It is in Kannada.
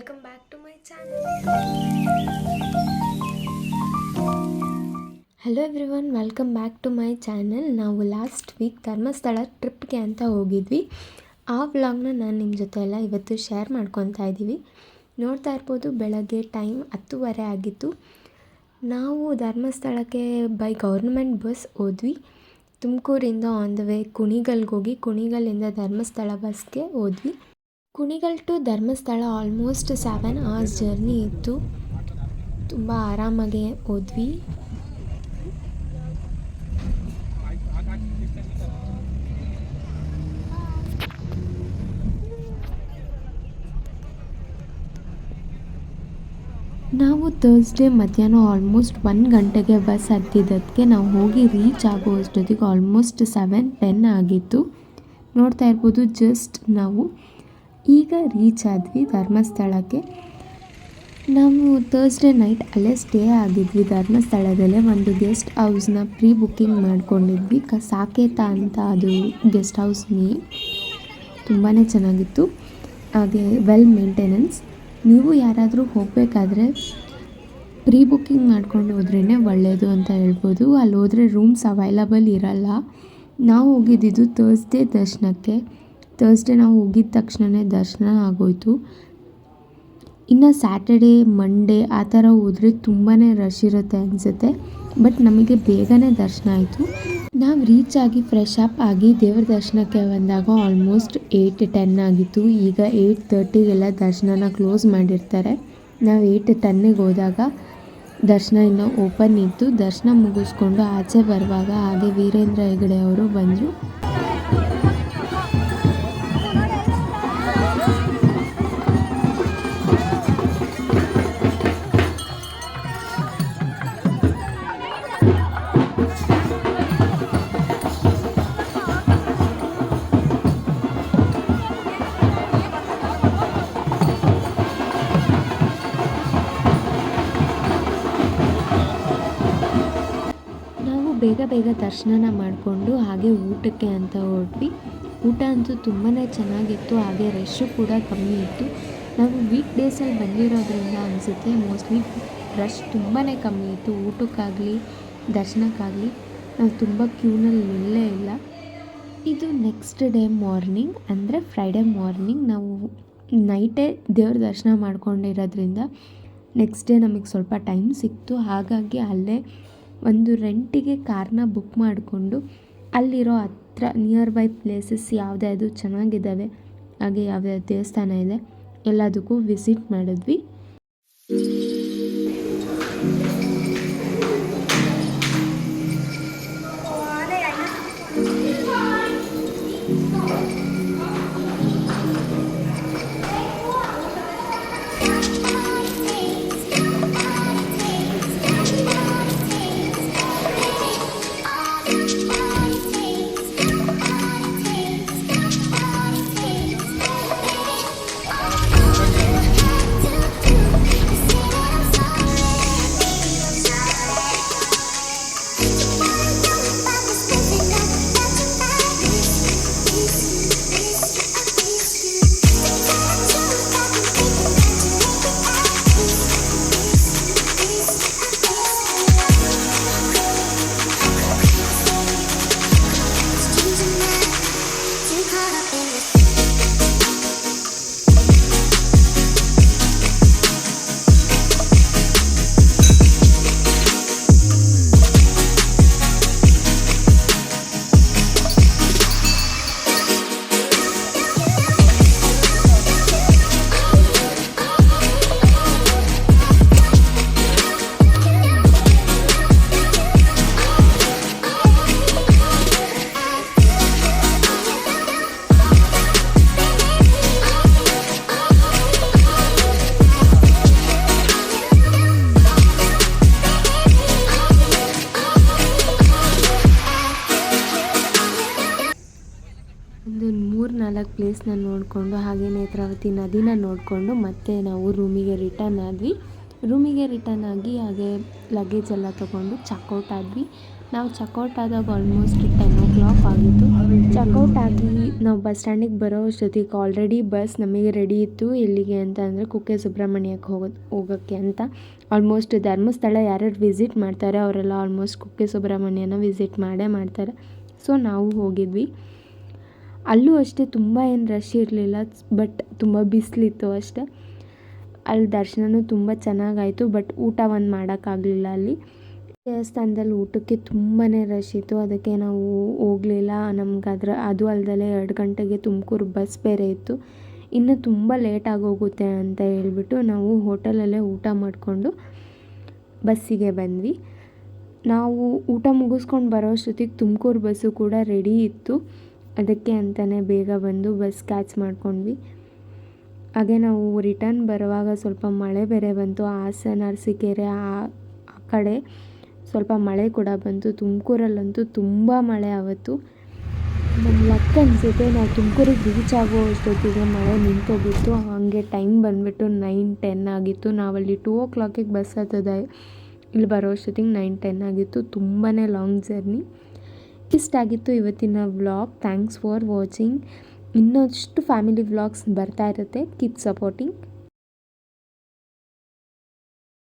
Welcome back to my channel. Hello everyone, welcome back to my channel. ನಾವು ಲಾಸ್ಟ್ ವೀಕ್ ಧರ್ಮಸ್ಥಳ ಟ್ರಿಪ್ಗೆ ಅಂತ ಹೋಗಿದ್ವಿ. ಆ ವ್ಲಾಗ್ನ ನಾನು ನಿಮ್ಮ ಜೊತೆ ಎಲ್ಲ ಇವತ್ತು ಶೇರ್ ಮಾಡ್ಕೊತಾ ಇದ್ದೀವಿ. ನೋಡ್ತಾ ಇರ್ಬೋದು, ಬೆಳಗ್ಗೆ ಟೈಮ್ 10:30 ಆಗಿತ್ತು. ನಾವು ಧರ್ಮಸ್ಥಳಕ್ಕೆ ಬೈ ಗೌರ್ಮೆಂಟ್ ಬಸ್ ಹೋದ್ವಿ. ತುಮಕೂರಿಂದ ಆನ್ ದ ವೇ ಕುಣಿಗಲ್ಗೆ ಹೋಗಿ ಕುಣಿಗಲ್ಲಿಂದ ಧರ್ಮಸ್ಥಳ ಬಸ್ಗೆ ಹೋದ್ವಿ. Kunigal to Dharmasthala almost 7 hours journey ಇತ್ತು. ತುಂಬ ಆರಾಮಾಗೆ ಹೋದ್ವಿ. ನಾವು ಥರ್ಸ್ಡೇ ಮಧ್ಯಾಹ್ನ ಆಲ್ಮೋಸ್ಟ್ 1 ಗಂಟೆಗೆ ಬಸ್ ಹತ್ತಿದ್ದಕ್ಕೆ ನಾವು ಹೋಗಿ ರೀಚ್ ಆಗೋ ಅಷ್ಟೊತ್ತಿಗೆ ಆಲ್ಮೋಸ್ಟ್ 7:10 ಆಗಿತ್ತು. ನೋಡ್ತಾ ಇರ್ಬೋದು, ಜಸ್ಟ್ ನಾವು ಈಗ ರೀಚ್ ಆದ್ವಿ ಧರ್ಮಸ್ಥಳಕ್ಕೆ. ನಾವು ಥರ್ಸ್ಡೇ ನೈಟ್ ಅಲ್ಲೇ ಸ್ಟೇ ಆಗಿದ್ವಿ. ಧರ್ಮಸ್ಥಳದಲ್ಲೇ ಒಂದು ಗೆಸ್ಟ್ ಹೌಸ್ನ ಪ್ರೀ ಬುಕ್ಕಿಂಗ್ ಮಾಡ್ಕೊಂಡಿದ್ವಿ. ಸಾಕೇತ ಅಂತ ಅದು ಗೆಸ್ಟ್ ಹೌಸ್ ನೇಮ್. ತುಂಬಾ ಚೆನ್ನಾಗಿತ್ತು, ಹಾಗೆ ವೆಲ್ ಮೇಂಟೆನೆನ್ಸ್. ನೀವು ಯಾರಾದರೂ ಹೋಗಬೇಕಾದ್ರೆ ಪ್ರೀ ಬುಕ್ಕಿಂಗ್ ಮಾಡ್ಕೊಂಡು ಹೋದ್ರೇ ಒಳ್ಳೆಯದು ಅಂತ ಹೇಳ್ಬೋದು. ಅಲ್ಲಿ ಹೋದರೆ ರೂಮ್ಸ್ ಅವೈಲಬಲ್ ಇರಲ್ಲ. ನಾವು ಹೋಗಿದ್ದಿದ್ದು ಥರ್ಸ್ಡೇ ದರ್ಶನಕ್ಕೆ. ಥರ್ಸ್ಡೇ ನಾವು ಹೋಗಿದ್ದ ತಕ್ಷಣವೇ ದರ್ಶನ ಆಗೋಯಿತು. ಇನ್ನು ಸ್ಯಾಟರ್ಡೇ ಮಂಡೇ ಆ ಥರ ಹೋದರೆ ತುಂಬಾ ರಶ್ ಇರುತ್ತೆ ಅನಿಸುತ್ತೆ. ಬಟ್ ನಮಗೆ ಬೇಗನೆ ದರ್ಶನ ಆಯಿತು. ನಾವು ರೀಚ್ ಆಗಿ ಫ್ರೆಶ್ ಅಪ್ ಆಗಿ ದೇವ್ರ ದರ್ಶನಕ್ಕೆ ಬಂದಾಗ ಆಲ್ಮೋಸ್ಟ್ 8:10 ಆಗಿತ್ತು. ಈಗ 8:30ಗೆಲ್ಲ ದರ್ಶನನ ಕ್ಲೋಸ್ ಮಾಡಿರ್ತಾರೆ. ನಾವು 8:10ಗೆ ಹೋದಾಗ ದರ್ಶನ ಇನ್ನೂ ಓಪನ್ ಇತ್ತು. ದರ್ಶನ ಮುಗಿಸ್ಕೊಂಡು ಆಚೆ ಬರುವಾಗ ಹಾಗೆ ವೀರೇಂದ್ರ ಹೆಗಡೆ ಅವರು ಬಂದರು. ಬೇಗ ದರ್ಶನ ಮಾಡಿಕೊಂಡು ಹಾಗೆ ಊಟಕ್ಕೆ ಅಂತ ಹೊರಟ್ವಿ. ಊಟ ಅಂತೂ ತುಂಬಾ ಚೆನ್ನಾಗಿತ್ತು, ಹಾಗೆ ರಶ್ಶು ಕೂಡ ಕಮ್ಮಿ ಇತ್ತು. ನಾವು ವೀಕ್ ಡೇಸಲ್ಲಿ ಬಂದಿರೋದ್ರಿಂದ ಅನಿಸುತ್ತೆ ಮೋಸ್ಟ್ಲಿ ರಶ್ ತುಂಬಾ ಕಮ್ಮಿ ಇತ್ತು. ಊಟಕ್ಕಾಗಲಿ ದರ್ಶನಕ್ಕಾಗಲಿ ನಾವು ತುಂಬ ಕ್ಯೂನಲ್ಲಿ ನಿಲ್ಲೇ ಇಲ್ಲ. ಇದು ನೆಕ್ಸ್ಟ್ ಡೇ ಮಾರ್ನಿಂಗ್, ಅಂದರೆ ಫ್ರೈಡೇ ಮಾರ್ನಿಂಗ್. ನಾವು ನೈಟೇ ದೇವ್ರ ದರ್ಶನ ಮಾಡ್ಕೊಂಡಿರೋದ್ರಿಂದ ನೆಕ್ಸ್ಟ್ ಡೇ ನಮಗೆ ಸ್ವಲ್ಪ ಟೈಮ್ ಸಿಕ್ತು. ಹಾಗಾಗಿ ಅಲ್ಲೇ ಒಂದು ರೆಂಟಿಗೆ ಕಾರ್ನ ಬುಕ್ ಮಾಡಿಕೊಂಡು ಅಲ್ಲಿರೋ ಹತ್ರ ನಿಯರ್ ಬೈ ಪ್ಲೇಸಸ್ ಯಾವುದ್ಯಾವುದು ಚೆನ್ನಾಗಿದ್ದಾವೆ, ಹಾಗೆ ಯಾವ್ಯಾವ ದೇವಸ್ಥಾನ ಇದೆ ಎಲ್ಲದಕ್ಕೂ ವಿಸಿಟ್ ಮಾಡಿದ್ವಿ. ಒಂದು 3-4 ಪ್ಲೇಸ್ನ ನೋಡಿಕೊಂಡು ಹಾಗೆ ನೇತ್ರಾವತಿ ನದಿನ ನೋಡಿಕೊಂಡು ಮತ್ತೆ ನಾವು ರೂಮಿಗೆ ರಿಟರ್ನ್ ಆದ್ವಿ. ರೂಮಿಗೆ ರಿಟರ್ನ್ ಆಗಿ ಹಾಗೆ ಲಗೇಜ್ ಎಲ್ಲ ತೊಗೊಂಡು ಚೆಕ್ಔಟ್ ಆದ್ವಿ. ನಾವು ಚೆಕ್ಔಟ್ ಆದಾಗ ಆಲ್ಮೋಸ್ಟ್ 10 o'clock ಆಗಿತ್ತು. ಚೆಕ್ಔಟ್ ಆಗಿ ನಾವು ಬಸ್ ಸ್ಟ್ಯಾಂಡಿಗೆ ಬರೋ ಅಷ್ಟೊತ್ತಿಗೆ ಆಲ್ರೆಡಿ ಬಸ್ ನಮಗೆ ರೆಡಿ ಇತ್ತು. ಎಲ್ಲಿಗೆ ಅಂತ ಅಂದರೆ ಕುಕ್ಕೆ ಸುಬ್ರಹ್ಮಣ್ಯಕ್ಕೆ ಹೋಗೋಕ್ಕೆ ಅಂತ. ಆಲ್ಮೋಸ್ಟ್ ಧರ್ಮಸ್ಥಳ ಯಾರ್ಯಾರು ವಿಸಿಟ್ ಮಾಡ್ತಾರೆ ಅವರೆಲ್ಲ ಆಲ್ಮೋಸ್ಟ್ ಕುಕ್ಕೆ ಸುಬ್ರಹ್ಮಣ್ಯನ ವಿಸಿಟ್ ಮಾಡೇ ಮಾಡ್ತಾರೆ. ಸೊ ನಾವು ಹೋಗಿದ್ವಿ. ಅಲ್ಲೂ ಅಷ್ಟೇ ತುಂಬ ಏನು ರಶ್ ಇರಲಿಲ್ಲ, ಬಟ್ ತುಂಬ ಬಿಸಿಲಿತ್ತು ಅಷ್ಟೇ. ಅಲ್ಲಿ ದರ್ಶನವೂ ತುಂಬ ಚೆನ್ನಾಗಾಯಿತು, ಬಟ್ ಊಟ ಒಂದು ಮಾಡೋಕ್ಕಾಗಲಿಲ್ಲ. ಅಲ್ಲಿ ದೇವಸ್ಥಾನದಲ್ಲಿ ಊಟಕ್ಕೆ ತುಂಬಾ ರಶ್ ಇತ್ತು, ಅದಕ್ಕೆ ನಾವು ಹೋಗಲಿಲ್ಲ. ನಮ್ಗೆ ಅದು ಅಲ್ಲದೆ 2 ಗಂಟೆಗೆ ತುಮಕೂರು ಬಸ್ ಬೇರೆ ಇತ್ತು. ಇನ್ನು ತುಂಬ ಲೇಟ್ ಆಗೋಗುತ್ತೆ ಅಂತ ಹೇಳ್ಬಿಟ್ಟು ನಾವು ಹೋಟೆಲಲ್ಲೇ ಊಟ ಮಾಡಿಕೊಂಡು ಬಸ್ಸಿಗೆ ಬಂದ್ವಿ. ನಾವು ಊಟ ಮುಗಿಸ್ಕೊಂಡು ಬರೋ ಅಷ್ಟೊತ್ತಿಗೆ ತುಮಕೂರು ಬಸ್ಸು ಕೂಡ ರೆಡಿ ಇತ್ತು. ಅದಕ್ಕೆ ಅಂತಲೇ ಬೇಗ ಬಂದು ಬಸ್ ಕ್ಯಾಚ್ ಮಾಡ್ಕೊಂಡ್ವಿ. ಹಾಗೆ ನಾವು ರಿಟರ್ನ್ ಬರುವಾಗ ಸ್ವಲ್ಪ ಮಳೆ ಬೇರೆ ಬಂತು. ಹಾಸನ ಅರಸೀಕೆರೆ ಆ ಕಡೆ ಸ್ವಲ್ಪ ಮಳೆ ಕೂಡ ಬಂತು. ತುಮಕೂರಲ್ಲಂತೂ ತುಂಬ ಮಳೆ ಆವತ್ತು. ನಮ್ಮ ಲಕ್ ಅನಿಸುತ್ತೆ, ನಾವು ತುಮಕೂರಿಗೆ ರೀಚ್ ಆಗೋ ಅಷ್ಟೊತ್ತಿಗೆ ಮಳೆ ನಿಂತೋಗಿತ್ತು. ಹಾಗೆ ಟೈಮ್ ಬಂದುಬಿಟ್ಟು 9-10 ಆಗಿತ್ತು. ನಾವಲ್ಲಿ 2 o'clock ಬಸ್ ಹತ್ತದೆ ಇಲ್ಲಿ ಬರೋ ಅಷ್ಟೊತ್ತಿಗೆ 9-10 ಆಗಿತ್ತು. ತುಂಬಾ ಲಾಂಗ್ ಜರ್ನಿ. ಇಷ್ಟಾಗಿತ್ತು ಇವತ್ತಿನ ವ್ಲಾಗ್. Thanks for watching. ಇನ್ನಷ್ಟು ಫ್ಯಾಮಿಲಿ ವ್ಲಾಗ್ಸ್ ಬರ್ತಾ ಇರುತ್ತೆ. Keep supporting.